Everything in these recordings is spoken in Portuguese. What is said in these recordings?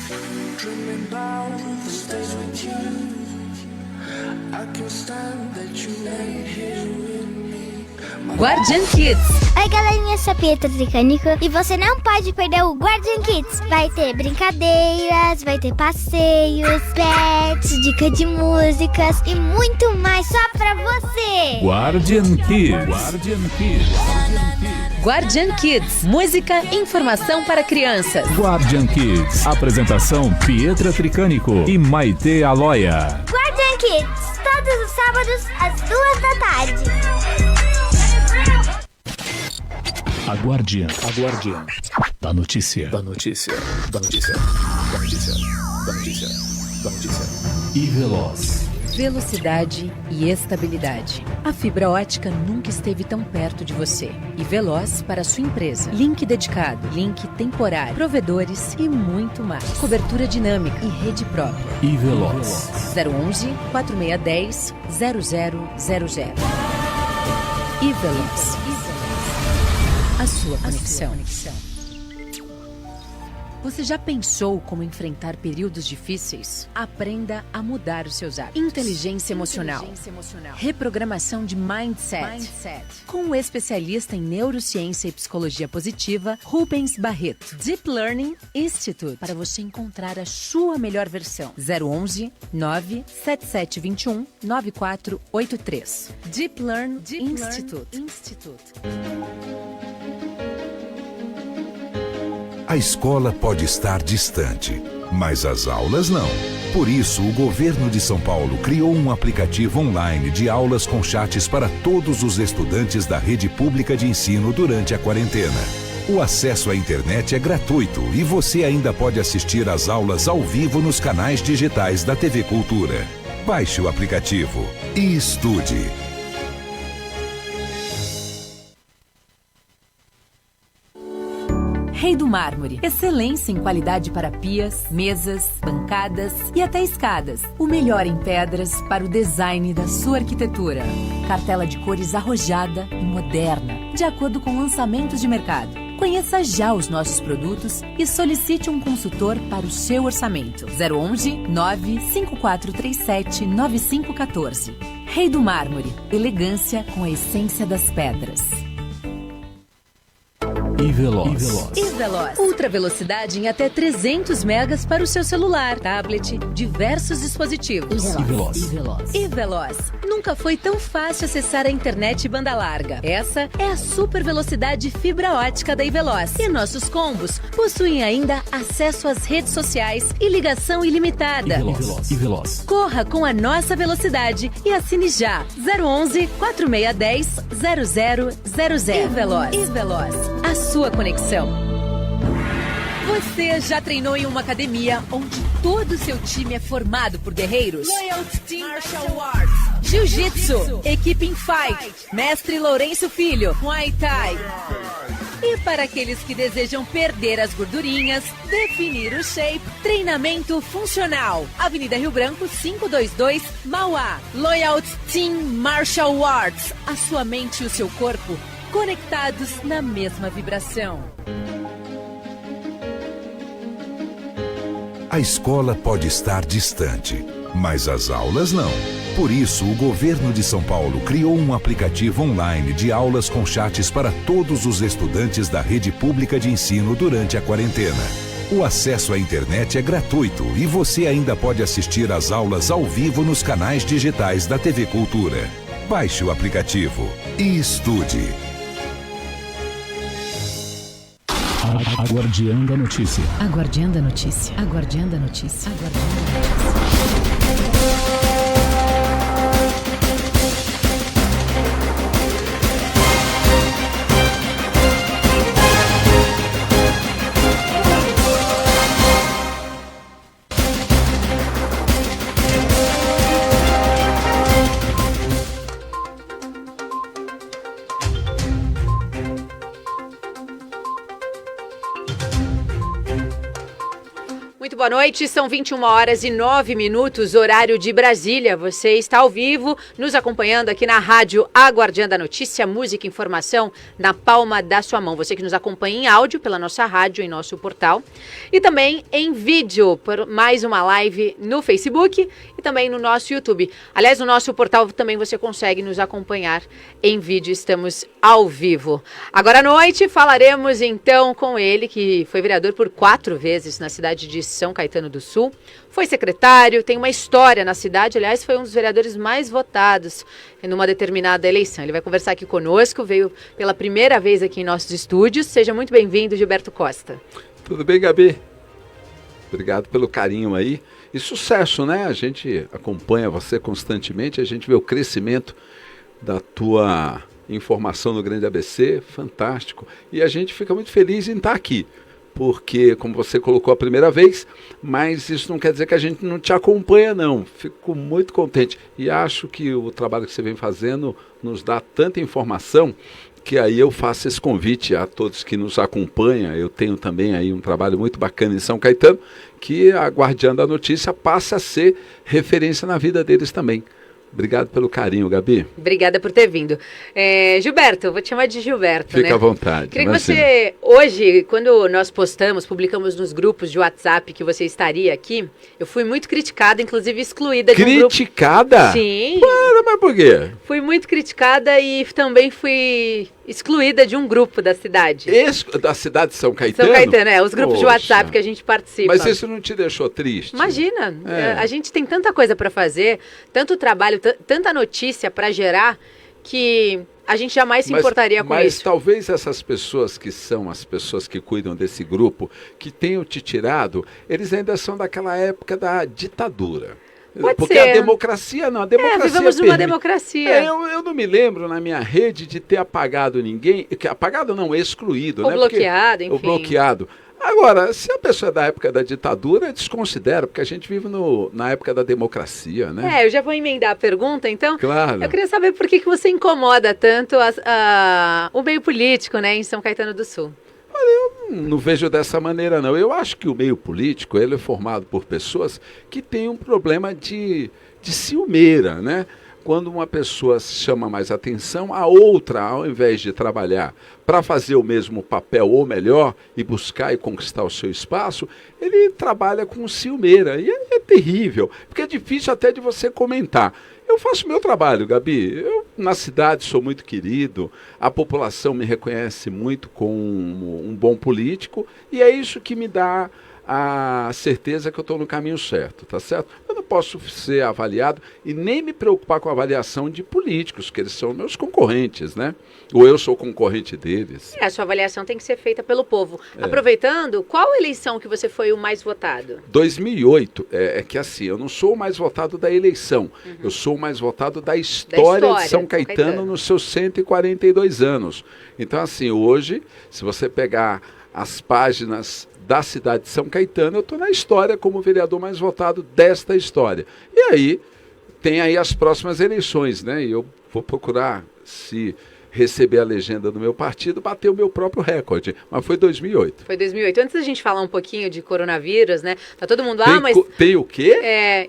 Dreaming about the days with you. I can stand that you ain't here with me. Guardian Kids. Oi galerinha, eu sou a Pietra Tricânico e você não pode perder o Guardian Kids. Vai ter brincadeiras, vai ter passeios, pets, dica de músicas e muito mais só pra você. Guardian Kids. Guardian Kids. Guardian Kids. Música e informação para crianças. Guardian Kids. Apresentação Pietra Tricânico e Maite Aloia. Guardian Kids, todos os sábados às 2 da tarde. A Guardiã da notícia. E veloz. Velocidade e estabilidade. A fibra ótica nunca esteve tão perto de você. E veloz para sua empresa. Link dedicado, link temporário, provedores e muito mais. Cobertura dinâmica e rede própria. E veloz. 011 4610 0000. E veloz. A sua conexão. Você já pensou como enfrentar períodos difíceis? Aprenda a mudar os seus hábitos. Inteligência emocional. Reprogramação de mindset. Com o especialista em neurociência e psicologia positiva, Rubens Barreto. Deep Learning Institute. Para você encontrar a sua melhor versão. 011 97721 9483. Deep Learn Institute. A escola pode estar distante, mas as aulas não. Por isso, o governo de São Paulo criou um aplicativo online de aulas com chats para todos os estudantes da rede pública de ensino durante a quarentena. O acesso à internet é gratuito e você ainda pode assistir às aulas ao vivo nos canais digitais da TV Cultura. Baixe o aplicativo e estude. Rei do Mármore. Excelência em qualidade para pias, mesas, bancadas e até escadas. O melhor em pedras para o design da sua arquitetura. Cartela de cores arrojada e moderna, de acordo com lançamentos de mercado. Conheça já os nossos produtos e solicite um consultor para o seu orçamento. 011 95437 9514. Rei do Mármore. Elegância com a essência das pedras. E veloz. Ultra velocidade em até 300 megas para o seu celular, tablet, diversos dispositivos. E veloz. Nunca foi tão fácil acessar a internet banda larga. Essa é a super velocidade fibra ótica da Iveloz. E nossos combos possuem ainda acesso às redes sociais e ligação ilimitada. E veloz. Corra com a nossa velocidade e assine já. 011 4610 0000. E veloz. A sua conexão. Você já treinou em uma academia onde todo o seu time é formado por guerreiros? Loyalty Team Martial Arts, Jiu-Jitsu, Equipe in Fight, Mestre Lourenço Filho, Muay Thai. E para aqueles que desejam perder as gordurinhas, definir o shape, treinamento funcional. Avenida Rio Branco 522, Mauá. Loyalty Team Martial Arts. A sua mente e o seu corpo conectados na mesma vibração. A escola pode estar distante, mas as aulas não. Por isso, o governo de São Paulo criou um aplicativo online de aulas com chats para todos os estudantes da rede pública de ensino durante a quarentena. O acesso à internet é gratuito e você ainda pode assistir às aulas ao vivo nos canais digitais da TV Cultura. Baixe o aplicativo e estude. A Guardiã da notícia. A Guardiã da notícia. A Guardiã da notícia. A Guardiã da notícia. Muito boa noite, são 21h09, horário de Brasília. Você está ao vivo, nos acompanhando aqui na rádio A Guardiã da Notícia, música e informação na palma da sua mão. Você que nos acompanha em áudio pela nossa rádio, em nosso portal. E também em vídeo, por mais uma live no Facebook e também no nosso YouTube. Aliás, no nosso portal também você consegue nos acompanhar em vídeo, estamos ao vivo. Agora à noite falaremos então com ele, que foi vereador por 4 vezes na cidade de São Caetano do Sul. Foi secretário, tem uma história na cidade, aliás, foi um dos vereadores mais votados em uma determinada eleição. Ele vai conversar aqui conosco, veio pela primeira vez aqui em nossos estúdios. Seja muito bem-vindo, Gilberto Costa. Tudo bem, Gabi? Obrigado pelo carinho aí. E sucesso, né? A gente acompanha você constantemente, a gente vê o crescimento da tua informação no Grande ABC, fantástico. E a gente fica muito feliz em estar aqui, porque, como você colocou a primeira vez, mas isso não quer dizer que a gente não te acompanha, não. Fico muito contente e acho que o trabalho que você vem fazendo nos dá tanta informação que aí eu faço esse convite a todos que nos acompanham. Eu tenho também aí um trabalho muito bacana em São Caetano, que a Guardiã da Notícia passa a ser referência na vida deles também. Obrigado pelo carinho, Gabi. Obrigada por ter vindo. Gilberto, eu vou te chamar de Gilberto, Fica à vontade. Queria que você, hoje, quando nós publicamos nos grupos de WhatsApp que você estaria aqui, eu fui muito criticada, inclusive excluída de um grupo. Criticada? Sim. Mas por quê? Fui muito criticada e também fui excluída de um grupo da cidade. Da cidade de São Caetano? São Caetano, os grupos de WhatsApp que a gente participa. Mas isso não te deixou triste? Imagina, a gente tem tanta coisa para fazer, tanto trabalho, tanta notícia para gerar, que a gente jamais se importaria com isso. Mas talvez essas pessoas que são as pessoas que cuidam desse grupo, que tenham te tirado, eles ainda são daquela época da ditadura. Pode ser. A democracia não, a democracia vivemos numa democracia. Eu não me lembro na minha rede de ter apagado ninguém, apagado não, excluído. Ou né? bloqueado, enfim. Ou bloqueado. Agora, se a pessoa é da época da ditadura, desconsidera, porque a gente vive na época da democracia, né? Eu já vou emendar a pergunta, então. Claro. Eu queria saber por que você incomoda tanto o meio político, né, em São Caetano do Sul. Eu não vejo dessa maneira, não. Eu acho que o meio político ele é formado por pessoas que têm um problema de ciumeira, né? Quando uma pessoa chama mais atenção, a outra, ao invés de trabalhar para fazer o mesmo papel ou melhor e buscar e conquistar o seu espaço, ele trabalha com ciumeira. E é terrível, porque é difícil até de você comentar. Eu faço meu trabalho, Gabi. Eu, na cidade, sou muito querido, a população me reconhece muito como um bom político, e é isso que me dá a certeza que eu estou no caminho certo, tá certo? Eu não posso ser avaliado e nem me preocupar com a avaliação de políticos, que eles são meus concorrentes, né? Ou eu sou concorrente deles. A sua avaliação tem que ser feita pelo povo. Aproveitando, qual eleição que você foi o mais votado? 2008, é que assim, eu não sou o mais votado da eleição, eu sou o mais votado da história de São Caetano nos seus 142 anos. Então assim, hoje, se você pegar as páginas da cidade de São Caetano, eu estou na história como o vereador mais votado desta história. E aí, tem aí as próximas eleições, né? E eu vou procurar, se receber a legenda do meu partido, bater o meu próprio recorde. Mas foi 2008. Foi 2008. Antes da gente falar um pouquinho de coronavírus, né? Tá todo mundo, mas... Tem o quê?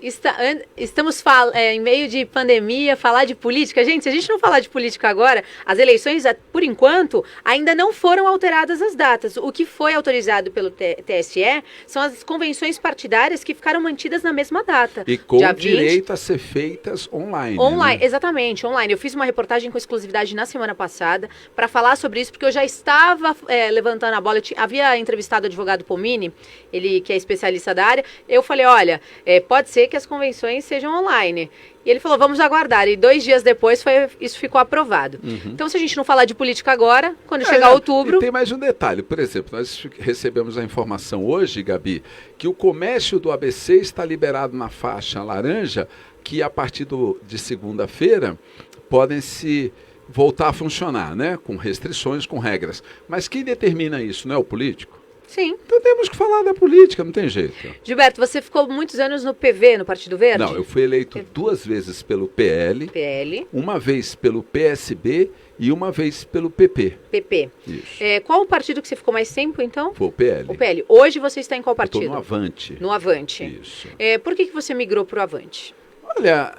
Estamos em meio de pandemia, falar de política. Gente, se a gente não falar de política agora, as eleições, por enquanto, ainda não foram alteradas as datas. O que foi autorizado pelo TSE são as convenções partidárias que ficaram mantidas na mesma data. E com direito a ser feitas online. Online, né? Exatamente, online. Eu fiz uma reportagem com exclusividade na semana passada para falar sobre isso, porque eu já estava levantando a bola. Eu havia entrevistado o advogado Pomini, ele que é especialista da área. Eu falei, olha, pode ser que as convenções sejam online. E ele falou, vamos aguardar. E 2 dias depois isso ficou aprovado. Então, se a gente não falar de política agora, quando chegar outubro... E tem mais um detalhe. Por exemplo, nós recebemos a informação hoje, Gabi, que o comércio do ABC está liberado na faixa laranja, que a partir de segunda-feira podem se voltar a funcionar, né? Com restrições, com regras. Mas quem determina isso, não é o político? Sim. Então temos que falar da política, não tem jeito. Gilberto, você ficou muitos anos no PV, no Partido Verde? Não, eu fui eleito 2 vezes pelo PL, uma vez pelo PSB e uma vez pelo PP. PP. Isso. Qual o partido que você ficou mais tempo, então? Foi o PL. O PL. Hoje você está em qual partido? Estou no Avante. No Avante. Isso. Por que você migrou para o Avante? Olha,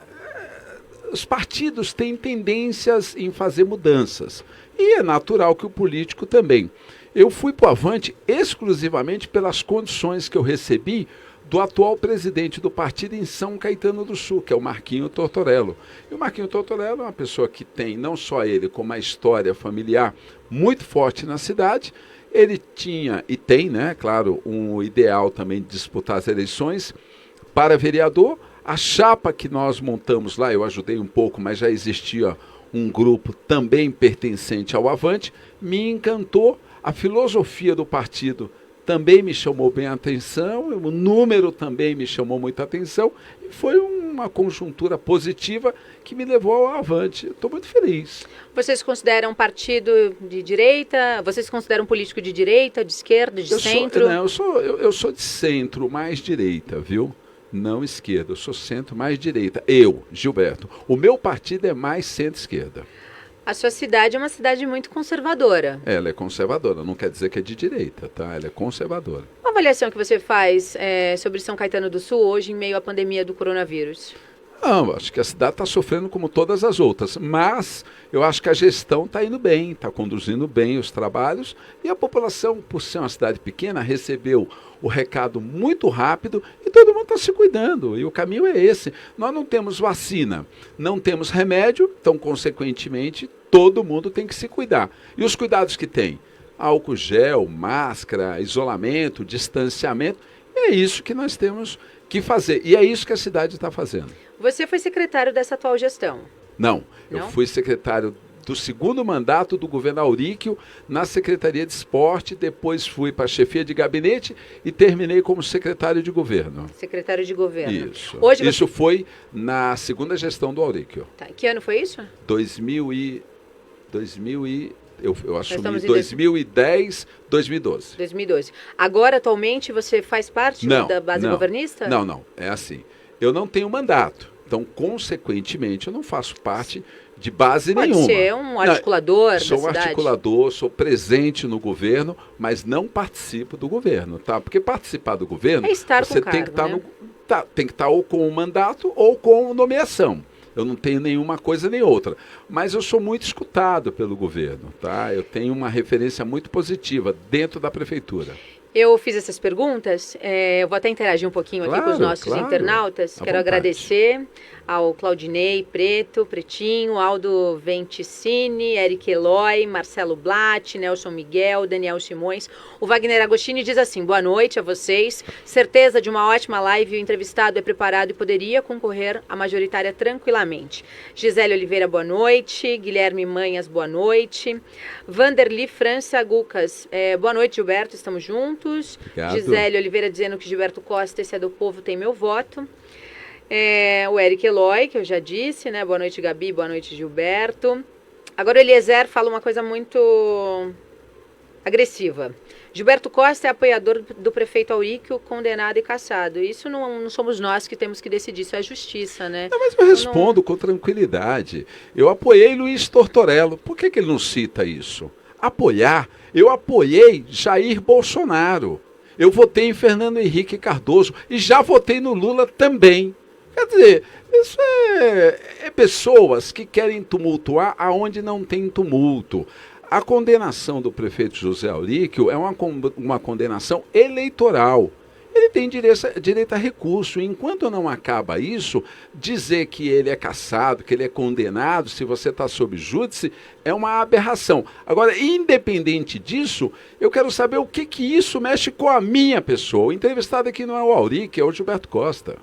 os partidos têm tendências em fazer mudanças. E é natural que o político também. Eu fui para o Avante exclusivamente pelas condições que eu recebi do atual presidente do partido em São Caetano do Sul, que é o Marquinho Tortorello. E o Marquinho Tortorello é uma pessoa que tem, não só ele, como uma história familiar muito forte na cidade. Ele tinha e tem, né, claro, um ideal também de disputar as eleições para vereador. A chapa que nós montamos lá, eu ajudei um pouco, mas já existia um grupo também pertencente ao Avante, me encantou. A filosofia do partido também me chamou bem a atenção, o número também me chamou muita atenção, e foi uma conjuntura positiva que me levou ao Avante. Estou muito feliz. Vocês consideram um partido de direita? Vocês se consideram um político de direita, de esquerda, de centro? Eu sou de centro, mais direita, viu? Não esquerda, eu sou centro, mais direita. Eu, Gilberto. O meu partido é mais centro-esquerda. A sua cidade é uma cidade muito conservadora. Ela é conservadora, não quer dizer que é de direita, tá? Ela é conservadora. Qual a avaliação que você faz sobre São Caetano do Sul hoje em meio à pandemia do coronavírus? Não, acho que a cidade está sofrendo como todas as outras, mas eu acho que a gestão está indo bem, está conduzindo bem os trabalhos, e a população, por ser uma cidade pequena, recebeu o recado muito rápido e todo mundo está se cuidando, e o caminho é esse. Nós não temos vacina, não temos remédio, então, consequentemente, todo mundo tem que se cuidar. E os cuidados que tem? Álcool gel, máscara, isolamento, distanciamento, é isso que nós temos que fazer, e é isso que a cidade está fazendo. Você foi secretário dessa atual gestão? Não, eu fui secretário do segundo mandato do governo Auríquio na Secretaria de Esporte, depois fui para a chefia de gabinete e terminei como secretário de governo. Secretário de governo. Isso. Hoje isso foi na segunda gestão do Auríquio. Tá. Que ano foi isso? 2000 eu assumi em 2010, 2012. 2012. Agora, atualmente, você faz parte da base governista? Não. É assim. Eu não tenho mandato. Então, consequentemente, eu não faço parte de base nenhuma. Pode ser um articulador da cidade? Sou um articulador, sou presente no governo, mas não participo do governo, tá? Porque participar do governo, é estar você com tem que estar né? tem que estar ou com o mandato ou com nomeação. Eu não tenho nenhuma coisa nem outra. Mas eu sou muito escutado pelo governo, tá? Eu tenho uma referência muito positiva dentro da prefeitura. Eu fiz essas perguntas, eu vou até interagir um pouquinho aqui com os nossos internautas. Quero agradecer ao Claudinei Preto, Pretinho, Aldo Venticini, Eric Eloy, Marcelo Blatt, Nelson Miguel, Daniel Simões. O Wagner Agostini diz assim: boa noite a vocês. Certeza de uma ótima live, o entrevistado é preparado e poderia concorrer à majoritária tranquilamente. Gisele Oliveira, boa noite. Guilherme Manhas, boa noite. Vanderly França Gucas, boa noite, Gilberto, estamos juntos. Obrigado. Gisele Oliveira dizendo que Gilberto Costa, esse é do povo, tem meu voto. O Eric Eloy, que eu já disse, né? Boa noite, Gabi, boa noite, Gilberto. Agora o Eliezer fala uma coisa muito agressiva. Gilberto Costa é apoiador do prefeito Auríquio, condenado e cassado. Isso não somos nós que temos que decidir, isso é a justiça, né? Não, mas eu respondo com tranquilidade. Eu apoiei Luiz Tortorello. Por que ele não cita isso? Apoiar, eu apoiei Jair Bolsonaro. Eu votei em Fernando Henrique Cardoso e já votei no Lula também. Quer dizer, isso é pessoas que querem tumultuar aonde não tem tumulto. A condenação do prefeito José Auríquio é uma condenação eleitoral. Ele tem direito a recurso. Enquanto não acaba isso, dizer que ele é cassado, que ele é condenado, se você está sob júdice, é uma aberração. Agora, independente disso, eu quero saber o que isso mexe com a minha pessoa. O entrevistado aqui não é o Auríquio, é o Gilberto Costa.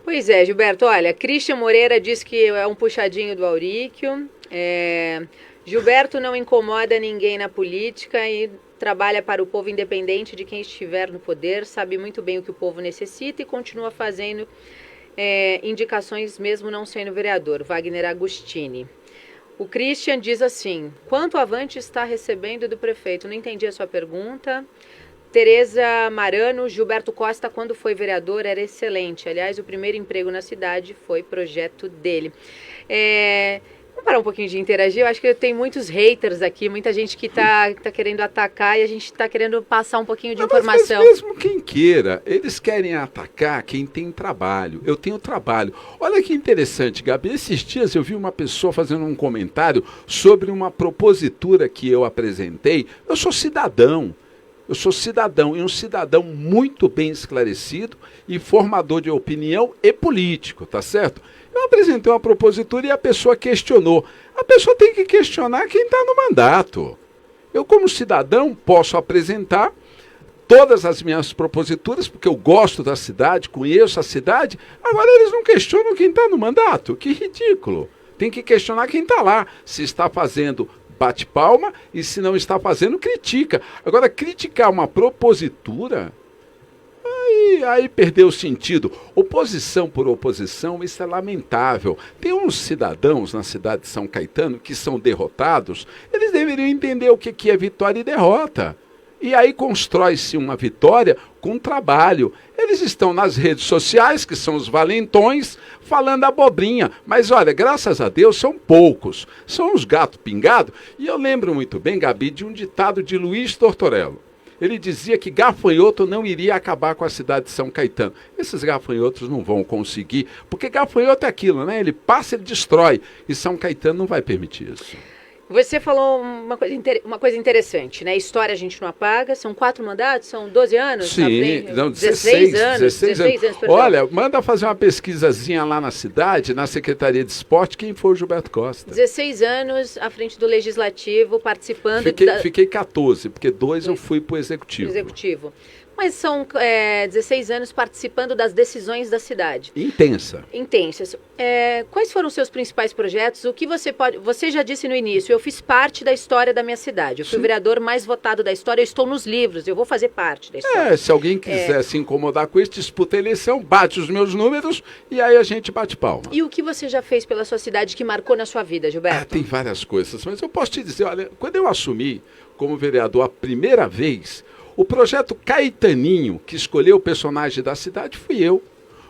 Pois é, Gilberto, olha, Christian Moreira diz que é um puxadinho do Auríquio. Gilberto não incomoda ninguém na política e trabalha para o povo independente de quem estiver no poder, sabe muito bem o que o povo necessita e continua fazendo indicações mesmo não sendo vereador. Wagner Agostini. O Christian diz assim: quanto Avante está recebendo do prefeito? Não entendi a sua pergunta. Tereza Marano, Gilberto Costa, quando foi vereador, era excelente. Aliás, o primeiro emprego na cidade foi projeto dele. Vamos parar um pouquinho de interagir. Eu acho que tem muitos haters aqui, muita gente que tá querendo atacar e a gente está querendo passar um pouquinho de informação. Mas mesmo quem queira, eles querem atacar quem tem trabalho. Eu tenho trabalho. Olha que interessante, Gabi. Esses dias eu vi uma pessoa fazendo um comentário sobre uma propositura que eu apresentei. Eu sou cidadão e um cidadão muito bem esclarecido e formador de opinião e político, tá certo? Eu apresentei uma propositura e a pessoa questionou. A pessoa tem que questionar quem está no mandato. Eu, como cidadão, posso apresentar todas as minhas proposituras, porque eu gosto da cidade, conheço a cidade. Agora eles não questionam quem está no mandato. Que ridículo. Tem que questionar quem está lá. Se está fazendo, bate palma, e se não está fazendo, critica. Agora, criticar uma propositura... Aí perdeu o sentido. Oposição por oposição, isso é lamentável. Tem uns cidadãos na cidade de São Caetano que são derrotados, eles deveriam entender o que é vitória e derrota. E aí constrói-se uma vitória com trabalho. Eles estão nas redes sociais, que são os valentões, falando abobrinha. Mas olha, graças a Deus são poucos. São os gatos pingados. E eu lembro muito bem, Gabi, de um ditado de Luiz Tortorello. Ele dizia que gafanhoto não iria acabar com a cidade de São Caetano. Esses gafanhotos não vão conseguir, porque gafanhoto é aquilo, né? Ele passa, ele destrói. E São Caetano não vai permitir isso. Você falou uma coisa interessante, né? História a gente não apaga, são 4 mandatos, são 12 anos? Sim, não, 16 anos. 16 anos. Olha, manda fazer uma pesquisazinha lá na cidade, na Secretaria de Esporte, quem foi o Gilberto Costa. 16 anos à frente do Legislativo, participando... Fiquei 14, porque 2 eu fui para o Executivo. Mas são 16 anos participando das decisões da cidade. Intensas. Quais foram os seus principais projetos? O que você já disse no início, eu fiz parte da história da minha cidade. Eu fui o vereador mais votado da história, eu estou nos livros, eu vou fazer parte da história. Se alguém quiser se incomodar com isso, disputa a eleição, bate os meus números e aí a gente bate palma. E o que você já fez pela sua cidade que marcou na sua vida, Gilberto? Tem várias coisas, mas eu posso te dizer, olha, quando eu assumi como vereador a primeira vez... O projeto Caetaninho, que escolheu o personagem da cidade, fui eu,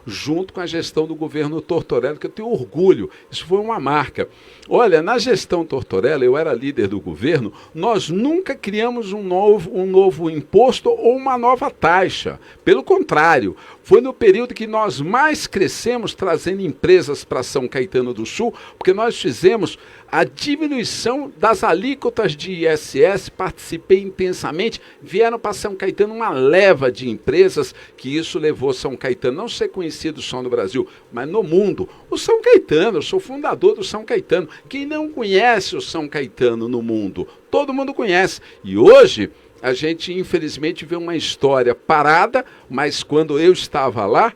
junto com a gestão do governo Tortorello, que eu tenho orgulho, isso foi uma marca. Olha, na gestão Tortorello, eu era líder do governo, nós nunca criamos um novo imposto ou uma nova taxa. Pelo contrário, foi no período que nós mais crescemos trazendo empresas para São Caetano do Sul, porque nós fizemos a diminuição das alíquotas de ISS, participei intensamente, vieram para São Caetano uma leva de empresas que isso levou São Caetano, não ser conhecido só no Brasil, mas no mundo. O São Caetano, eu sou fundador do São Caetano. Quem não conhece o São Caetano no mundo? Todo mundo conhece. E hoje a gente infelizmente vê uma história parada, mas quando eu estava lá,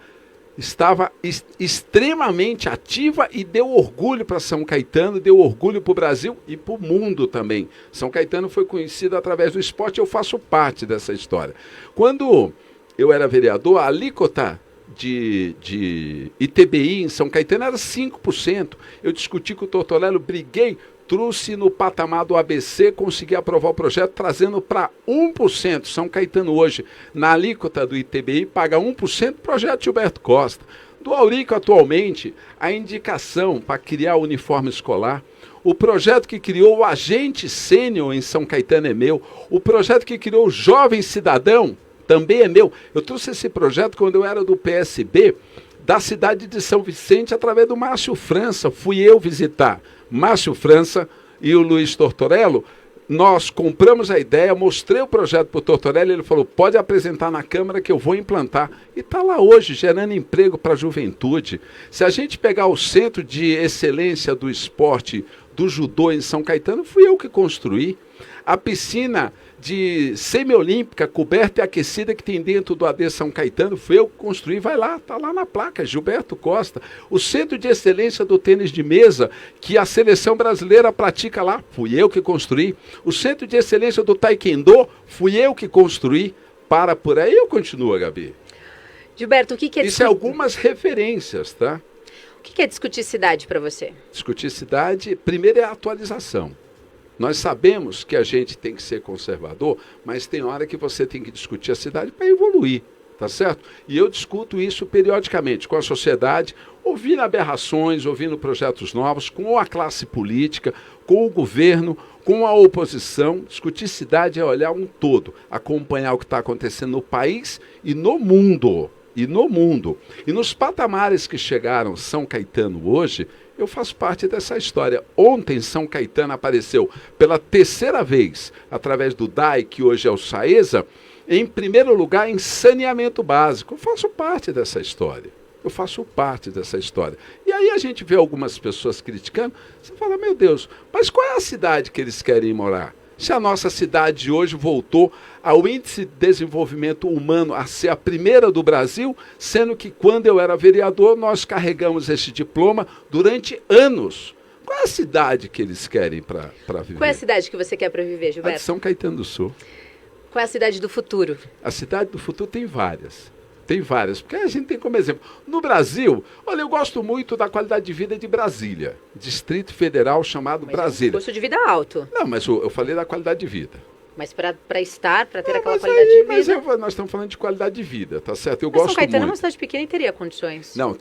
estava extremamente ativa e deu orgulho para São Caetano, deu orgulho para o Brasil e para o mundo também. São Caetano foi conhecido através do esporte, eu faço parte dessa história. Quando eu era vereador, a alíquota de ITBI em São Caetano era 5%. Eu discuti com o Tortorello, briguei, trouxe no patamar do ABC, consegui aprovar o projeto, trazendo para 1%. São Caetano hoje, na alíquota do ITBI, paga 1%, projeto Gilberto Costa. Do Aurico, atualmente, a indicação para criar o uniforme escolar. O projeto que criou o agente sênior em São Caetano é meu. O projeto que criou o jovem cidadão também é meu. Eu trouxe esse projeto quando eu era do PSB, da cidade de São Vicente, através do Márcio França. Fui eu visitar Márcio França e o Luiz Tortorello. Nós compramos a ideia, mostrei o projeto para o Tortorello, ele falou, pode apresentar na Câmara que eu vou implantar. E está lá hoje, gerando emprego para a juventude. Se a gente pegar o Centro de Excelência do Esporte do Judô em São Caetano, fui eu que construí. A piscina de semiolímpica, coberta e aquecida que tem dentro do AD São Caetano, fui eu que construí, vai lá, está lá na placa, Gilberto Costa. O Centro de Excelência do Tênis de Mesa, que a seleção brasileira pratica lá, fui eu que construí. O Centro de Excelência do Taekwondo, fui eu que construí. Para por aí, eu continuo, Gabi. Gilberto, o que é... Isso é algumas referências, tá? O que é discutir cidade para você? Discutir cidade, primeiro é a atualização. Nós sabemos que a gente tem que ser conservador, mas tem hora que você tem que discutir a cidade para evoluir, tá certo? E eu discuto isso periodicamente com a sociedade, ouvindo aberrações, ouvindo projetos novos, com a classe política, com o governo, com a oposição. Discutir cidade é olhar um todo, acompanhar o que está acontecendo no país e no mundo. E nos patamares que chegaram São Caetano hoje, eu faço parte dessa história. Ontem São Caetano apareceu pela 3ª vez, através do DAI, que hoje é o SAESA, em primeiro lugar em saneamento básico. Eu faço parte dessa história. E aí a gente vê algumas pessoas criticando, você fala, meu Deus, mas qual é a cidade que eles querem morar? Se a nossa cidade hoje voltou ao índice de desenvolvimento humano a ser a primeira do Brasil, sendo que quando eu era vereador nós carregamos esse diploma durante anos. Qual é a cidade que eles querem para viver? Qual é a cidade que você quer para viver, Gilberto? A de São Caetano do Sul. Qual é a cidade do futuro? A cidade do futuro tem várias. Porque a gente tem como exemplo. No Brasil, olha, eu gosto muito da qualidade de vida de Brasília. Distrito Federal chamado Brasília. Custo de vida alto. Não, mas eu falei da qualidade de vida. Mas para ter aquela qualidade de vida... Mas nós estamos falando de qualidade de vida, tá certo? Eu mas gosto São Caetano muito. É uma cidade pequena e teria condições. Não,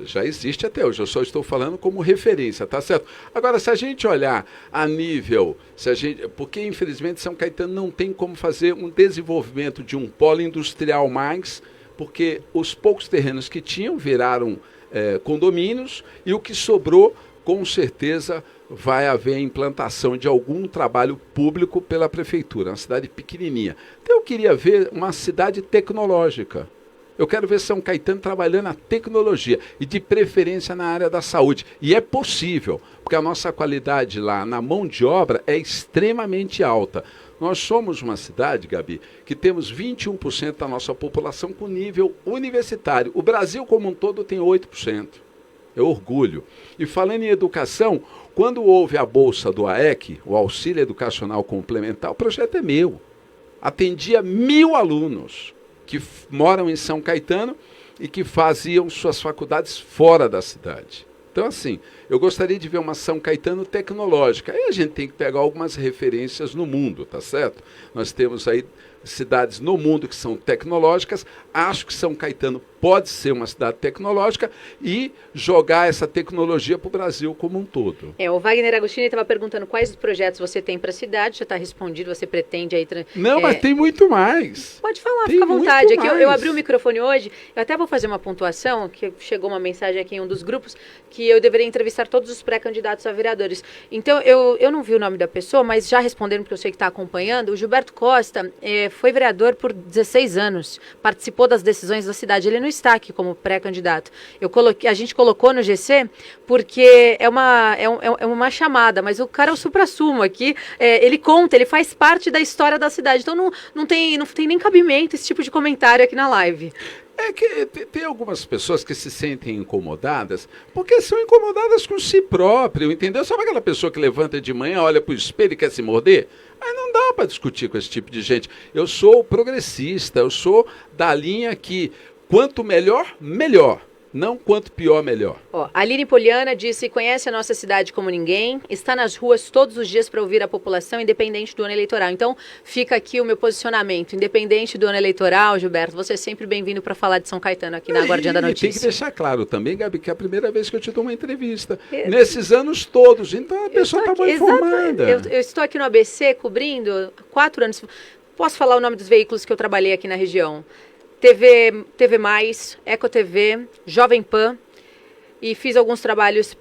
já existe até hoje, eu só estou falando como referência, tá certo? Agora, se a gente olhar a nível, porque infelizmente São Caetano não tem como fazer um desenvolvimento de um polo industrial mais, porque os poucos terrenos que tinham viraram condomínios e o que sobrou, com certeza, vai haver a implantação de algum trabalho público pela prefeitura, uma cidade pequenininha. Então eu queria ver uma cidade tecnológica. Eu quero ver São Caetano trabalhando a tecnologia e de preferência na área da saúde. E é possível, porque a nossa qualidade lá na mão de obra é extremamente alta. Nós somos uma cidade, Gabi, que temos 21% da nossa população com nível universitário. O Brasil como um todo tem 8%. É orgulho. E falando em educação, quando houve a bolsa do AEC, o Auxílio Educacional Complementar, o projeto é meu. Atendia 1.000 alunos que moram em São Caetano e que faziam suas faculdades fora da cidade. Então, assim, eu gostaria de ver uma São Caetano tecnológica. Aí a gente tem que pegar algumas referências no mundo, tá certo? Nós temos aí cidades no mundo que são tecnológicas. Acho que São Caetano pode ser uma cidade tecnológica e jogar essa tecnologia para o Brasil como um todo. O Wagner Agostini estava perguntando quais projetos você tem para a cidade. Já está respondido, você pretende aí... Não, mas tem muito mais. Pode falar, fica à vontade. Aqui eu abri o microfone hoje, eu até vou fazer uma pontuação, que chegou uma mensagem aqui em um dos grupos, que eu deveria entrevistar todos os pré-candidatos a vereadores. Então, eu não vi o nome da pessoa, mas já respondendo, porque eu sei que está acompanhando, o Gilberto Costa foi vereador por 16 anos, participou das decisões da cidade. Ele não está aqui como pré-candidato. A gente colocou no GC porque é uma chamada, mas o cara é o supra-sumo aqui. Ele conta, ele faz parte da história da cidade. Então não tem nem cabimento esse tipo de comentário aqui na live. É que tem algumas pessoas que se sentem incomodadas, porque são incomodadas com si próprio, entendeu? Sabe aquela pessoa que levanta de manhã, olha para o espelho e quer se morder? Aí não dá para discutir com esse tipo de gente. Eu sou progressista, eu sou da linha que quanto melhor, melhor. Não quanto pior, melhor. A Aline Poliana disse: conhece a nossa cidade como ninguém, está nas ruas todos os dias para ouvir a população, independente do ano eleitoral. Então, fica aqui o meu posicionamento. Independente do ano eleitoral, Gilberto, você é sempre bem-vindo para falar de São Caetano aqui na Guardiã da Notícia. Tem que deixar claro também, Gabi, que é a primeira vez que eu te dou uma entrevista. Nesses anos todos. Então, a pessoa está bem informada. Eu estou aqui no ABC cobrindo 4 anos. Posso falar o nome dos veículos que eu trabalhei aqui na região? TV Mais, Eco TV, Jovem Pan, e fiz alguns trabalhos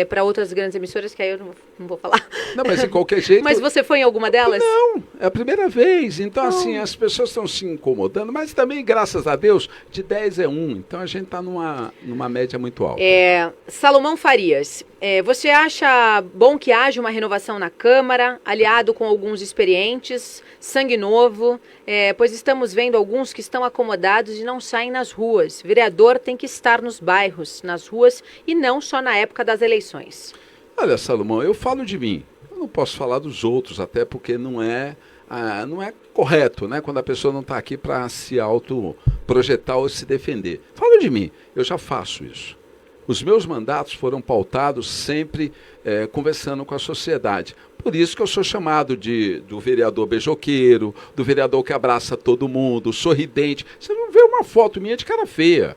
para outras grandes emissoras, que aí eu não vou falar. Não, mas de qualquer jeito... Mas você foi em alguma delas? Não, é a primeira vez. Então, assim, as pessoas estão se incomodando, mas também, graças a Deus, de 10 é 1. Então, a gente está numa média muito alta. Salomão Farias, você acha bom que haja uma renovação na Câmara, aliado com alguns experientes, sangue novo, pois estamos vendo alguns que estão acomodados e não saem nas ruas. Vereador tem que estar nos bairros, nas ruas, e não só na época das eleições. Olha, Salomão, eu falo de mim. Eu não posso falar dos outros, até porque não é correto, né? Quando a pessoa não está aqui para se autoprojetar ou se defender. Falo de mim, eu já faço isso. Os meus mandatos foram pautados sempre conversando com a sociedade. Por isso que eu sou chamado do vereador beijoqueiro, do vereador que abraça todo mundo, sorridente. Você não vê uma foto minha de cara feia.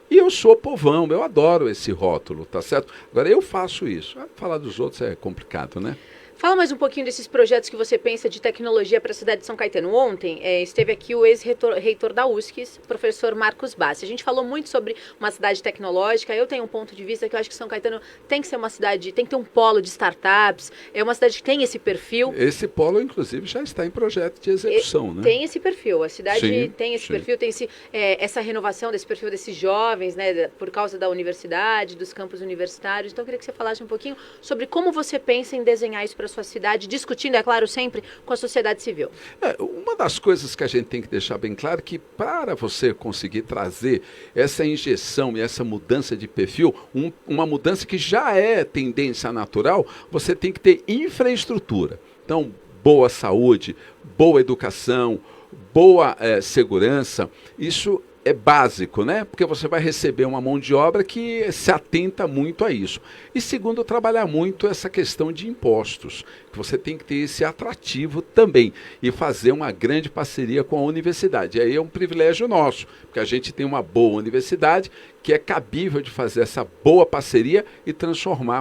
E eu sou povão, eu adoro esse rótulo, tá certo? Agora, eu faço isso. Falar dos outros é complicado, né? Fala mais um pouquinho desses projetos que você pensa de tecnologia para a cidade de São Caetano. Ontem esteve aqui o ex-reitor da USC, professor Marcos Bassi. A gente falou muito sobre uma cidade tecnológica. Eu tenho um ponto de vista que eu acho que São Caetano tem que ser uma cidade, tem que ter um polo de startups. É uma cidade que tem esse perfil. Esse polo, inclusive, já está em projeto de execução, né? Tem esse perfil. A cidade tem esse perfil, tem essa renovação desse perfil desses jovens, né? Por causa da universidade, dos campos universitários. Então, eu queria que você falasse um pouquinho sobre como você pensa em desenhar isso para sua cidade, discutindo, é claro, sempre com a sociedade civil. Uma das coisas que a gente tem que deixar bem claro é que para você conseguir trazer essa injeção e essa mudança de perfil, uma mudança que já é tendência natural, você tem que ter infraestrutura. Então, boa saúde, boa educação, boa segurança, isso é básico, né? Porque você vai receber uma mão de obra que se atenta muito a isso. E segundo, trabalhar muito essa questão de impostos, que você tem que ter esse atrativo também e fazer uma grande parceria com a universidade. E aí é um privilégio nosso, porque a gente tem uma boa universidade que é cabível de fazer essa boa parceria e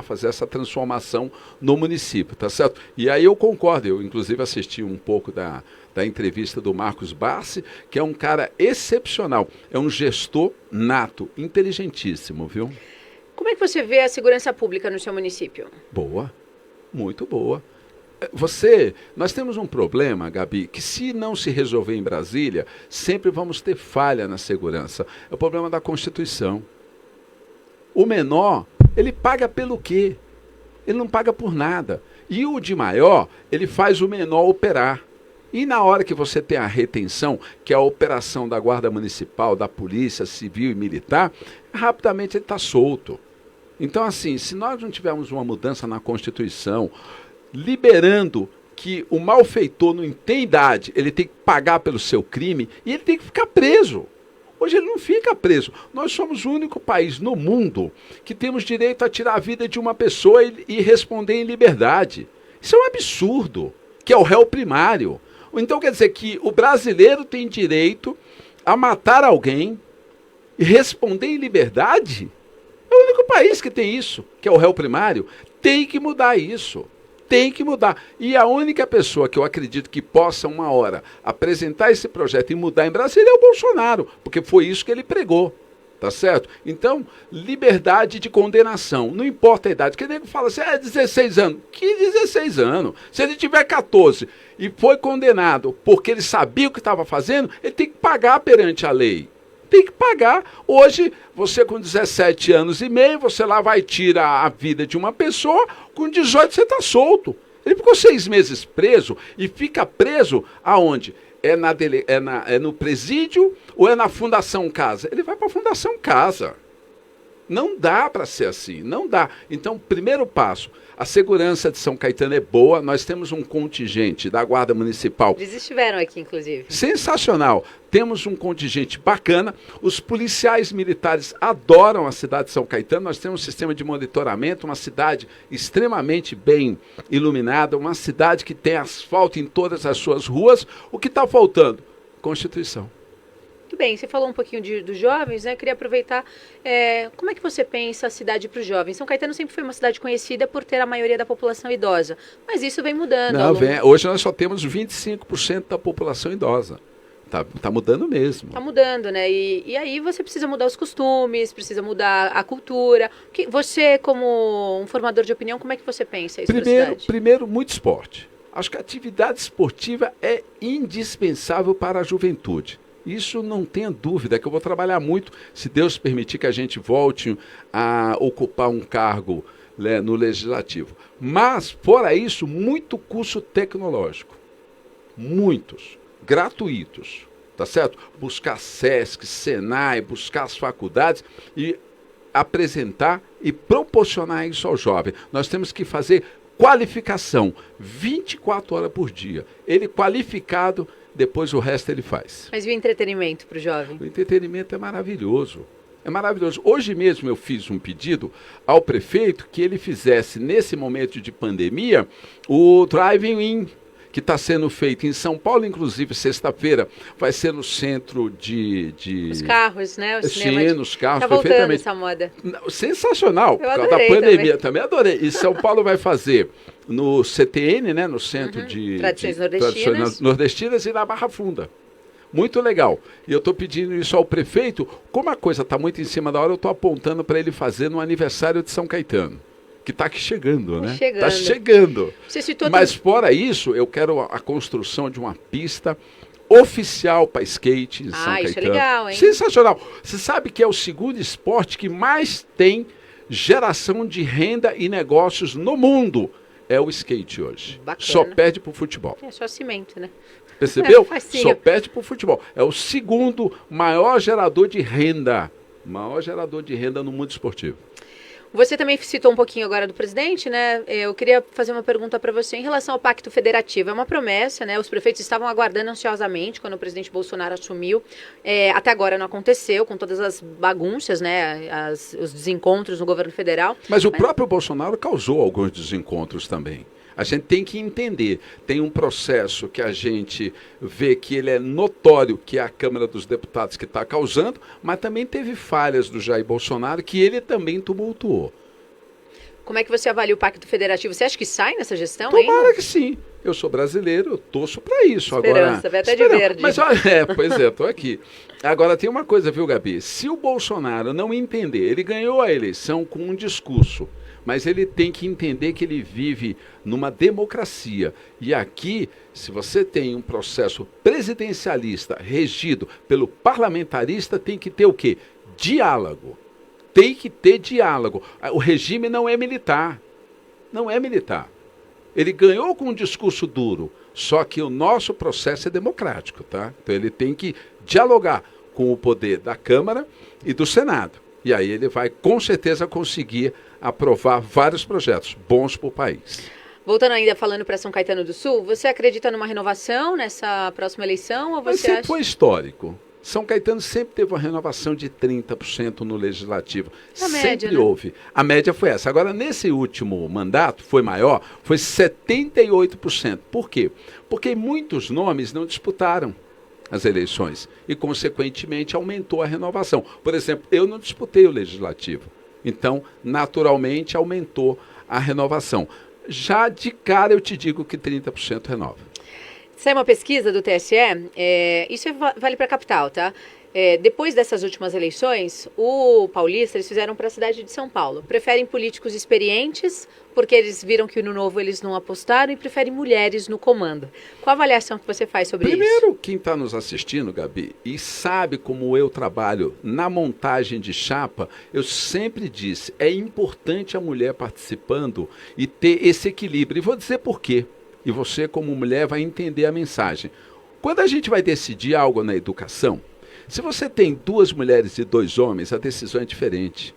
fazer essa transformação no município, tá certo? E aí eu concordo, eu inclusive assisti um pouco da entrevista do Marcos Bassi, que é um cara excepcional, é um gestor nato, inteligentíssimo, viu? Como é que você vê a segurança pública no seu município? Boa, muito boa. Nós temos um problema, Gabi, que se não se resolver em Brasília, sempre vamos ter falha na segurança. É o problema da Constituição. O menor, ele paga pelo quê? Ele não paga por nada. E o de maior, ele faz o menor operar. E na hora que você tem a retenção, que é a operação da Guarda Municipal, da Polícia Civil e Militar, rapidamente ele está solto. Então, assim, se nós não tivermos uma mudança na Constituição, liberando que o malfeitor não tem idade, ele tem que pagar pelo seu crime e ele tem que ficar preso. Hoje ele não fica preso. Nós somos o único país no mundo que temos direito a tirar a vida de uma pessoa e responder em liberdade. Isso é um absurdo, que é o réu primário. Então quer dizer que o brasileiro tem direito a matar alguém e responder em liberdade? É o único país que tem isso, que é o réu primário. Tem que mudar isso. Tem que mudar. E a única pessoa que eu acredito que possa, uma hora, apresentar esse projeto e mudar em Brasília é o Bolsonaro, porque foi isso que ele pregou. Tá certo? Então, liberdade de condenação. Não importa a idade. Porque nego fala assim, 16 anos. Que 16 anos? Se ele tiver 14 e foi condenado porque ele sabia o que estava fazendo, ele tem que pagar perante a lei. Tem que pagar. Hoje, você com 17 anos e meio, você lá vai tirar a vida de uma pessoa, com 18 você está solto. Ele ficou 6 meses preso e fica preso aonde? É no presídio ou é na Fundação Casa? Ele vai para a Fundação Casa. Não dá para ser assim, não dá. Então, primeiro passo, a segurança de São Caetano é boa, nós temos um contingente da Guarda Municipal. Eles estiveram aqui, inclusive. Sensacional. Temos um contingente bacana, os policiais militares adoram a cidade de São Caetano, nós temos um sistema de monitoramento, uma cidade extremamente bem iluminada, uma cidade que tem asfalto em todas as suas ruas. O que está faltando? Constituição. Muito bem, você falou um pouquinho dos jovens, né? Eu queria aproveitar, como é que você pensa a cidade para os jovens? São Caetano sempre foi uma cidade conhecida por ter a maioria da população idosa, mas isso vem mudando. Hoje nós só temos 25% da população idosa. Tá mudando mesmo. Tá mudando, né? E aí você precisa mudar os costumes, precisa mudar a cultura. Você, como um formador de opinião, como é que você pensa isso na cidade? Primeiro, muito esporte. Acho que a atividade esportiva é indispensável para a juventude. Isso não tenha dúvida, que eu vou trabalhar muito, se Deus permitir que a gente volte a ocupar um cargo, né, no Legislativo. Mas, fora isso, muito curso tecnológico. Muitos. Gratuitos. Tá certo? Buscar SESC, Senai, buscar as faculdades e apresentar e proporcionar isso ao jovem. Nós temos que fazer qualificação 24 horas por dia. Ele qualificado, depois o resto ele faz. Mas e o entretenimento para o jovem? O entretenimento é maravilhoso. É maravilhoso. Hoje mesmo eu fiz um pedido ao prefeito que ele fizesse, nesse momento de pandemia, o drive-in, que está sendo feito em São Paulo, inclusive sexta-feira, vai ser no centro de... Os carros, né? O Sim, nos carros, tá voltando perfeitamente. essa moda. Sensacional, por causa da pandemia. Também adorei. E São Paulo vai fazer no CTN, né, no Centro de Tradições Nordestinas, e na Barra Funda. Muito legal. E eu estou pedindo isso ao prefeito. Como a coisa está muito em cima da hora, eu estou apontando para ele fazer no aniversário de São Caetano. Que está aqui chegando, né? Está chegando. Mas fora isso, eu quero a construção de uma pista oficial para skate em São Caetano. Isso é legal, hein? Sensacional. Você sabe que é o segundo esporte que mais tem geração de renda e negócios no mundo. É o skate hoje. Bacana. Só perde para o futebol. É só cimento, né? Percebeu? Só perde para o futebol. É o segundo maior gerador de renda. Maior gerador de renda no mundo esportivo. Você também citou um pouquinho agora do presidente, né? Eu queria fazer uma pergunta para você em relação ao Pacto Federativo. É uma promessa, né? Os prefeitos estavam aguardando ansiosamente quando o presidente Bolsonaro assumiu. Até agora não aconteceu, com todas as bagunças, né? Os desencontros no governo federal. Mas o próprio Bolsonaro causou alguns desencontros também. A gente tem que entender, tem um processo que a gente vê que ele é notório, que é a Câmara dos Deputados que está causando, mas também teve falhas do Jair Bolsonaro que ele também tumultuou. Como é que você avalia o Pacto Federativo? Você acha que sai nessa gestão ainda? Tomara ainda? Que sim. Eu sou brasileiro, eu torço para isso. Esperança, vai até de verde. Mas, pois é, estou aqui. Agora, tem uma coisa, viu, Gabi? Se o Bolsonaro não entender, ele ganhou a eleição com um discurso, mas ele tem que entender que ele vive numa democracia. E aqui, se você tem um processo presidencialista regido pelo parlamentarista, tem que ter o quê? Diálogo. Tem que ter diálogo. O regime não é militar. Não é militar. Ele ganhou com um discurso duro, só que o nosso processo é democrático, tá? Então ele tem que dialogar com o poder da Câmara e do Senado. E aí ele vai, com certeza, conseguir aprovar vários projetos bons para o país. Voltando ainda, falando para São Caetano do Sul, você acredita numa renovação nessa próxima eleição? Ou você sempre foi histórico. São Caetano sempre teve uma renovação de 30% no Legislativo. Sempre houve. A média foi essa. Agora, nesse último mandato, foi maior, foi 78%. Por quê? Porque muitos nomes não disputaram as eleições e, consequentemente, aumentou a renovação. Por exemplo, eu não disputei o Legislativo. Então, naturalmente, aumentou a renovação. Já de cara, eu te digo que 30% renova. Saiu uma pesquisa do TSE, isso vale para a capital, tá? Depois dessas últimas eleições, o paulista, eles fizeram para a cidade de São Paulo. Preferem políticos experientes, porque eles viram que no novo eles não apostaram, e preferem mulheres no comando. Qual a avaliação que você faz sobre isso? Primeiro, quem está nos assistindo, Gabi, e sabe como eu trabalho na montagem de chapa, eu sempre disse, é importante a mulher participando e ter esse equilíbrio. E vou dizer por quê. E você, como mulher, vai entender a mensagem. Quando a gente vai decidir algo na educação, se você tem 2 mulheres e 2 homens, a decisão é diferente.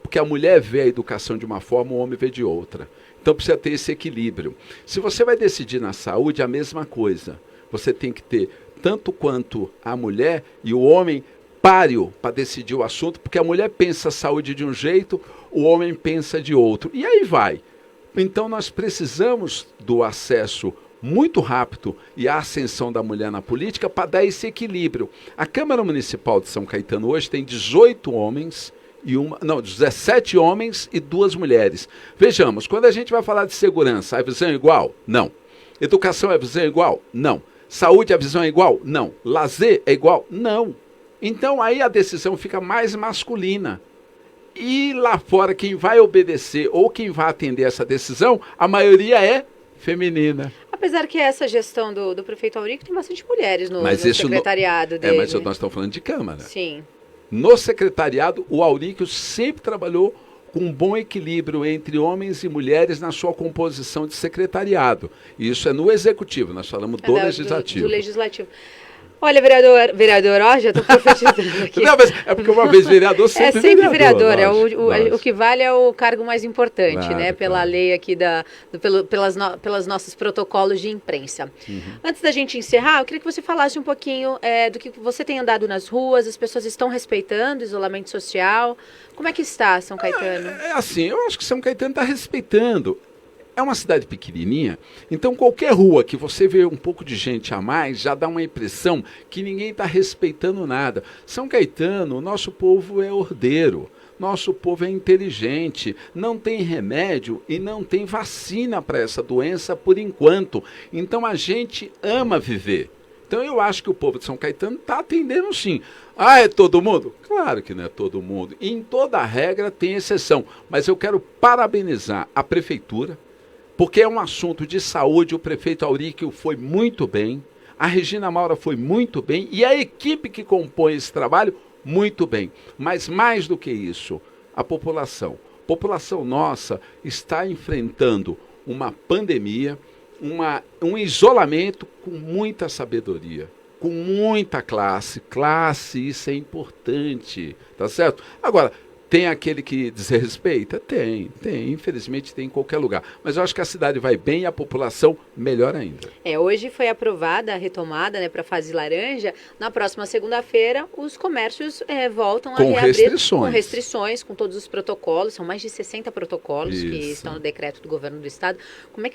Porque a mulher vê a educação de uma forma, o homem vê de outra. Então precisa ter esse equilíbrio. Se você vai decidir na saúde, a mesma coisa. Você tem que ter tanto quanto a mulher e o homem páreo para decidir o assunto, porque a mulher pensa a saúde de um jeito, o homem pensa de outro. E aí vai. Então nós precisamos do acesso muito rápido e a ascensão da mulher na política para dar esse equilíbrio. A Câmara Municipal de São Caetano hoje tem 18 homens e 17 homens e 2 mulheres. Vejamos, quando a gente vai falar de segurança, a visão é igual? Não. Educação, a visão é igual? Não. Saúde, a visão é igual? Não. Lazer é igual? Não. Então aí a decisão fica mais masculina. E lá fora, quem vai obedecer ou quem vai atender essa decisão, a maioria é feminina. Apesar que essa gestão do prefeito Aurico tem bastante mulheres no secretariado dele. Mas nós estamos falando de Câmara. Sim. No secretariado, o Aurico sempre trabalhou com um bom equilíbrio entre homens e mulheres na sua composição de secretariado. E isso é no executivo, nós falamos do legislativo. Do legislativo. Olha, vereador, ó, já estou profetizando aqui. Não, mas é porque uma vez vereador, sempre vereador. Lógico. O que vale é o cargo mais importante, claro, né? Pela lei aqui, pelas nossos protocolos de imprensa. Antes da gente encerrar, eu queria que você falasse um pouquinho do que você tem andado nas ruas, as pessoas estão respeitando o isolamento social. Como é que está São Caetano? Assim, eu acho que São Caetano está respeitando. É uma cidade pequenininha, então qualquer rua que você vê um pouco de gente a mais já dá uma impressão que ninguém está respeitando nada. São Caetano, nosso povo é ordeiro, nosso povo é inteligente, não tem remédio e não tem vacina para essa doença por enquanto. Então a gente ama viver. Então eu acho que o povo de São Caetano está atendendo sim. Ah, é todo mundo? Claro que não é todo mundo. E em toda regra tem exceção. Mas eu quero parabenizar a prefeitura, porque é um assunto de saúde. O prefeito Auríquio foi muito bem, a Regina Maura foi muito bem e a equipe que compõe esse trabalho muito bem. Mas mais do que isso, a população nossa está enfrentando uma pandemia, um isolamento com muita sabedoria, com muita classe, isso é importante, tá certo? Agora, tem aquele que desrespeita? Tem, infelizmente tem em qualquer lugar. Mas eu acho que a cidade vai bem e a população melhor ainda. Hoje foi aprovada a retomada, né, para a fase laranja. Na próxima segunda-feira, os comércios voltam a reabrir com restrições, com todos os protocolos. São mais de 60 protocolos que estão no decreto do governo do estado.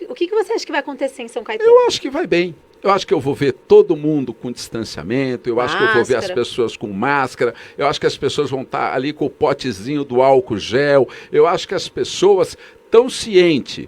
O que você acha que vai acontecer em São Caetano? Eu acho que vai bem. Eu acho que eu vou ver todo mundo com distanciamento, eu acho que eu vou ver as pessoas com máscara, eu acho que as pessoas vão estar ali com o potezinho do álcool gel, eu acho que as pessoas estão cientes,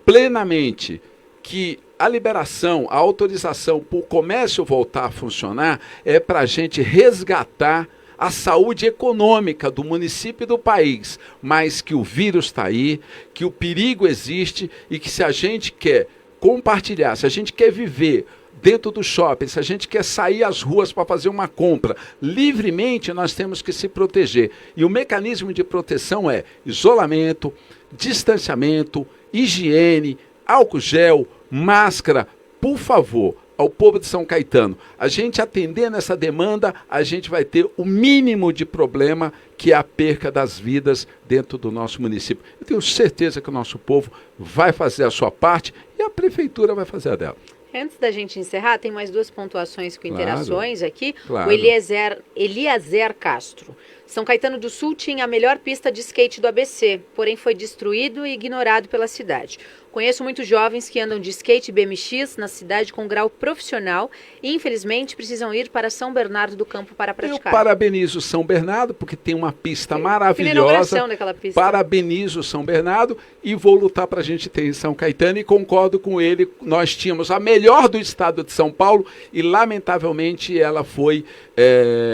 plenamente, que a liberação, a autorização para o comércio voltar a funcionar é para a gente resgatar a saúde econômica do município e do país, mas que o vírus está aí, que o perigo existe e que se a gente quer compartilhar, se a gente quer viver dentro do shopping, se a gente quer sair às ruas para fazer uma compra livremente, nós temos que se proteger. E o mecanismo de proteção é isolamento, distanciamento, higiene, álcool gel, máscara. Por favor, ao povo de São Caetano, a gente atendendo essa demanda, a gente vai ter o mínimo de problema, que é a perca das vidas dentro do nosso município. Eu tenho certeza que o nosso povo vai fazer a sua parte e a prefeitura vai fazer a dela. Antes da gente encerrar, tem mais duas pontuações com interações aqui. Claro. O Eliezer Castro. São Caetano do Sul tinha a melhor pista de skate do ABC, porém foi destruído e ignorado pela cidade. Conheço muitos jovens que andam de skate BMX na cidade com grau profissional e, infelizmente, precisam ir para São Bernardo do Campo para praticar. Eu parabenizo São Bernardo, porque tem uma pista maravilhosa. Inauguração daquela pista. Parabenizo São Bernardo e vou lutar para a gente ter em São Caetano e concordo com ele. Nós tínhamos a melhor do estado de São Paulo e, lamentavelmente, ela foi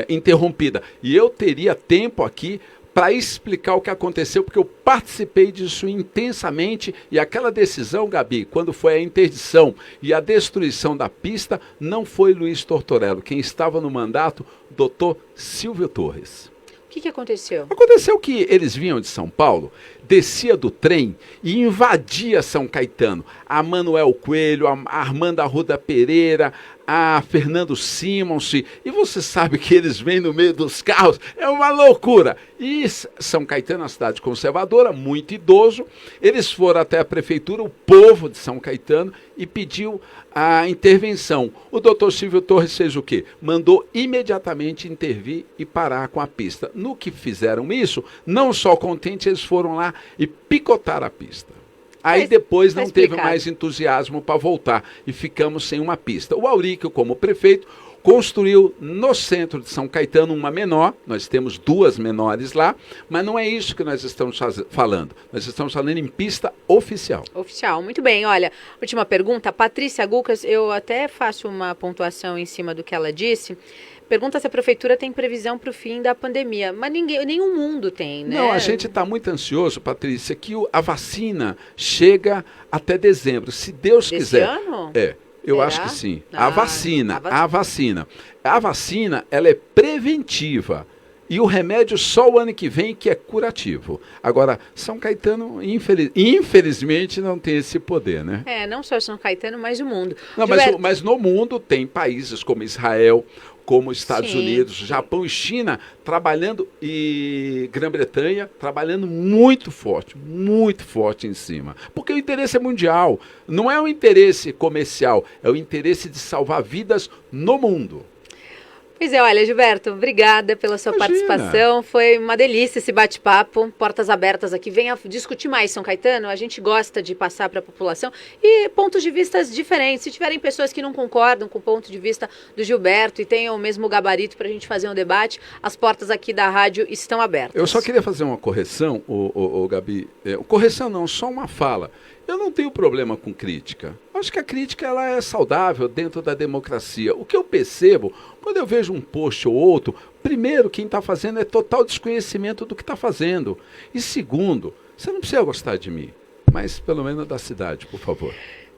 interrompida. E eu teria tempo aqui para explicar o que aconteceu, porque eu participei disso intensamente e aquela decisão, Gabi, quando foi a interdição e a destruição da pista, não foi Luiz Tortorello. Quem estava no mandato, doutor Silvio Torres. O que aconteceu? Aconteceu que eles vinham de São Paulo, descia do trem e invadia São Caetano. A Manuel Coelho, a Armanda Arruda Pereira, a Fernando Simons, e você sabe que eles vêm no meio dos carros, é uma loucura. E São Caetano é uma cidade conservadora, muito idoso, eles foram até a prefeitura, o povo de São Caetano, e pediu a intervenção. O doutor Silvio Torres fez o quê? Mandou imediatamente intervir e parar com a pista. No que fizeram isso, não só contentes, eles foram lá e picotaram a pista. Aí depois não teve mais entusiasmo para voltar e ficamos sem uma pista. O Auríquio, como prefeito, construiu no centro de São Caetano uma menor, nós temos duas menores lá, mas não é isso que nós estamos falando. Nós estamos falando em pista oficial. Oficial, muito bem. Olha, última pergunta, Patrícia Gucas, eu até faço uma pontuação em cima do que ela disse. Pergunta se a prefeitura tem previsão para o fim da pandemia. Mas nenhum mundo tem, né? Não, a gente está muito ansioso, Patrícia, que a vacina chega até dezembro. Se Deus quiser. Esse ano? Eu acho que sim. A vacina, ela é preventiva. E o remédio só o ano que vem, que é curativo. Agora, São Caetano, infelizmente, não tem esse poder, né? Não só São Caetano, mas o mundo. Não, mas no mundo tem países como Israel, como Estados Unidos, Japão e China, trabalhando, e Grã-Bretanha, trabalhando muito forte em cima. Porque o interesse é mundial, não é um interesse comercial, é o interesse de salvar vidas no mundo. Pois é, olha, Gilberto, obrigada pela sua participação. Foi uma delícia esse bate-papo, portas abertas aqui. Venha discutir mais São Caetano, a gente gosta de passar para a população e pontos de vista diferentes. Se tiverem pessoas que não concordam com o ponto de vista do Gilberto e tenham o mesmo gabarito para a gente fazer um debate, as portas aqui da rádio estão abertas. Eu só queria fazer uma correção, Gabi. Correção não, só uma fala. Eu não tenho problema com crítica. Acho que a crítica ela é saudável dentro da democracia. O que eu percebo, quando eu vejo um post ou outro, primeiro, quem está fazendo é total desconhecimento do que está fazendo. E segundo, você não precisa gostar de mim, mas pelo menos da cidade, por favor.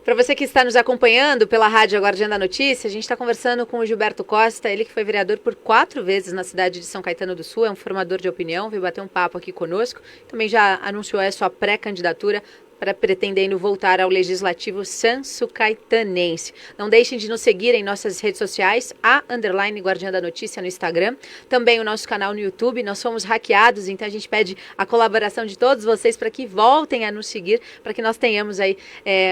Para você que está nos acompanhando pela Rádio Guardiã da Notícia, a gente está conversando com o Gilberto Costa, ele que foi vereador por 4 vezes na cidade de São Caetano do Sul, é um formador de opinião, veio bater um papo aqui conosco, também já anunciou a sua pré-candidatura para pretendendo voltar ao Legislativo sanço-caetanense. Não deixem de nos seguir em nossas redes sociais, _Guardiã da Notícia no Instagram, também o nosso canal no YouTube. Nós fomos hackeados, então a gente pede a colaboração de todos vocês para que voltem a nos seguir, para que nós tenhamos aí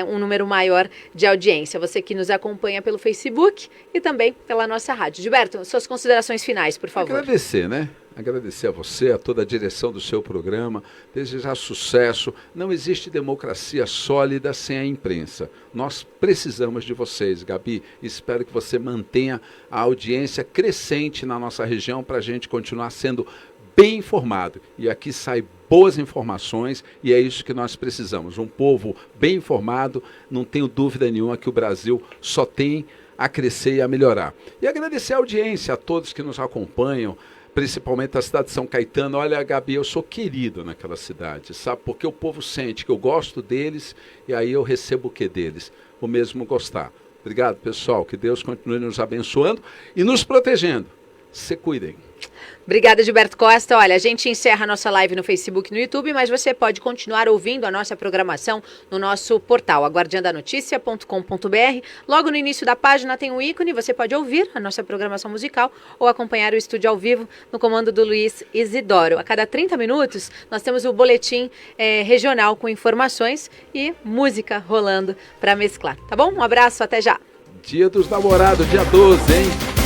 um número maior de audiência. Você que nos acompanha pelo Facebook e também pela nossa rádio. Gilberto, suas considerações finais, por favor. Agradecer, né? Agradecer a você, a toda a direção do seu programa, desejar sucesso. Não existe democracia sólida sem a imprensa. Nós precisamos de vocês, Gabi. Espero que você mantenha a audiência crescente na nossa região para a gente continuar sendo bem informado. E aqui sai boas informações e é isso que nós precisamos. Um povo bem informado, não tenho dúvida nenhuma que o Brasil só tem a crescer e a melhorar. E agradecer a audiência, a todos que nos acompanham, principalmente a cidade de São Caetano. Olha, Gabi, eu sou querido naquela cidade, sabe? Porque o povo sente que eu gosto deles e aí eu recebo o que deles? O mesmo gostar. Obrigado, pessoal. Que Deus continue nos abençoando e nos protegendo. Se cuidem. Obrigada, Gilberto Costa. Olha, a gente encerra a nossa live no Facebook e no YouTube, mas você pode continuar ouvindo a nossa programação no nosso portal, aguardiandanoticia.com.br. Logo no início da página tem um ícone, você pode ouvir a nossa programação musical ou acompanhar o estúdio ao vivo no comando do Luiz Isidoro. A cada 30 minutos, nós temos o boletim regional com informações e música rolando para mesclar. Tá bom? Um abraço, até já. Dia dos Namorados, dia 12, hein?